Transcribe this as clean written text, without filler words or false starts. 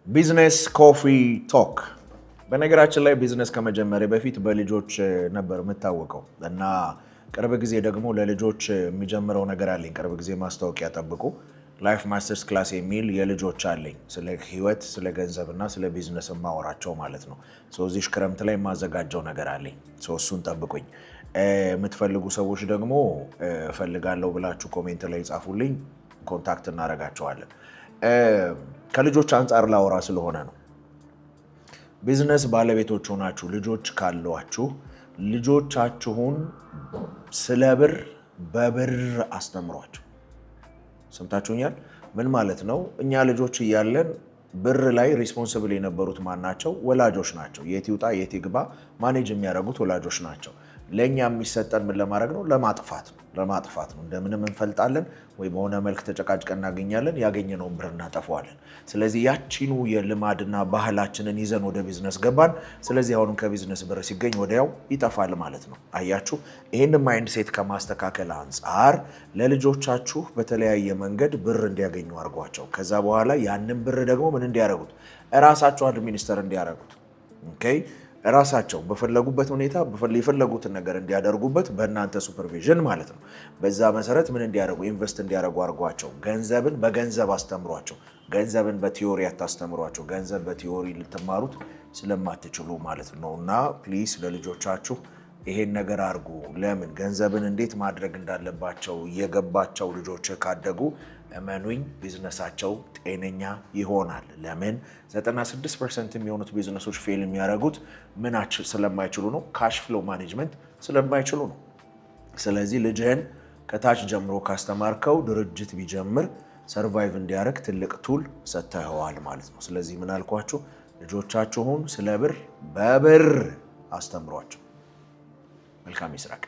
ቢዝነስ ኮፊ ቶክ። በነገራችን ላይ ቢዝነስ ከመጀመሪያ በፊት በልጆች ነበር የምታወቀው እና ቅርብ ጊዜ ደግሞ ለልጆች የሚጀምረው ነገር አለኝ። ቅርብ ጊዜ ማስታወቂያ ጠብቁ። ላይፍ ማስተርስ ክላስ የሚል የልጆች አለኝ። ስለ ህይወት፣ ስለ ገንዘብና ስለ ቢዝነስ ማወራቸው ማለት ነው። እዚህ ክረምት ላይ የማዘጋጀው ነገር አለኝ። እሱን ጠብቁኝ። የምትፈልጉ ሰዎች ደግሞ እፈልጋለሁ ብላችሁ ኮሜንት ላይ ጻፉልኝ። ኮንታክት እናደርጋቸዋለን። ከልጆች አንጻር ላወራ ስለሆነ ነው። ቢዝነስ ባለቤቶች ሆናችሁ ልጆች ካሏችሁ ልጆቻችሁን ስለ ብር በብር አስተምሯቸው። ሰምታችሁኛል? ምን ማለት ነው? እኛ ልጆች እያለን ብር ላይ ሪስፖንሲብል የነበሩት ማን ናቸው? ወላጆች ናቸው። የት ይውጣ የት ይግባ ማኔጅ የሚያደርጉት ወላጆች ናቸው። ለእኛ የሚሰጠን ምን ለማድረግ ነው? ለማጥፋት ነው። እንደምንም እንፈልጣለን ወይ በሆነ መልክ ተጨቃጭቀን እናገኛለን። ያገኘነውን ብር እናጠፋዋለን። ስለዚህ ያቺኑ የልማድና ባህላችንን ይዘን ወደ ቢዝነስ ገባን። ስለዚህ አሁንም ከቢዝነስ ብር ሲገኝ ወዲያው ይጠፋል ማለት ነው። አያችሁ፣ ይህን ማይንድ ሴት ከማስተካከል አንጻር ለልጆቻችሁ በተለያየ መንገድ ብር እንዲያገኙ አድርጓቸው። ከዛ በኋላ ያንን ብር ደግሞ ምን እንዲያደርጉት? እራሳቸው አድሚኒስተር እንዲያደርጉት። ኦኬ፣ ራሳቸው በፈለጉበት ሁኔታ የፈለጉትን ነገር እንዲያደርጉበት በእናንተ ሱፐርቪዥን ማለት ነው። በዛ መሰረት ምን እንዲያደርጉ? ኢንቨስት እንዲያደርጉ አድርጓቸው። ገንዘብን በገንዘብ አስተምሯቸው። ገንዘብን በቲዮሪ አታስተምሯቸው። ገንዘብ በቲዮሪ ልትማሩት ስለማትችሉ ማለት ነው። እና ፕሊስ ለልጆቻችሁ ይሄን ነገር አድርጉ። ለምን? ገንዘብን እንዴት ማድረግ እንዳለባቸው እየገባቸው ልጆች ካደጉ እመኑኝ ቢዝነሳቸው ጤነኛ ይሆናል። ለምን? 96% የሚሆኑት ቢዝነሶች ፌል የሚያደርጉት ምናቸው ስለማይችሉ ነው? ካሽ ፍሎ ማኔጅመንት ስለማይችሉ ነው። ስለዚህ ልጅህን ከታች ጀምሮ ካስተማርከው ድርጅት ቢጀምር ሰርቫይቭ እንዲያደርግ ትልቅ ቱል ሰጥተኸዋል ማለት ነው። ስለዚህ ምን አልኳችሁ? ልጆቻችሁን ስለ ብር በብር አስተምሯቸው። መልካም ይስራቅ።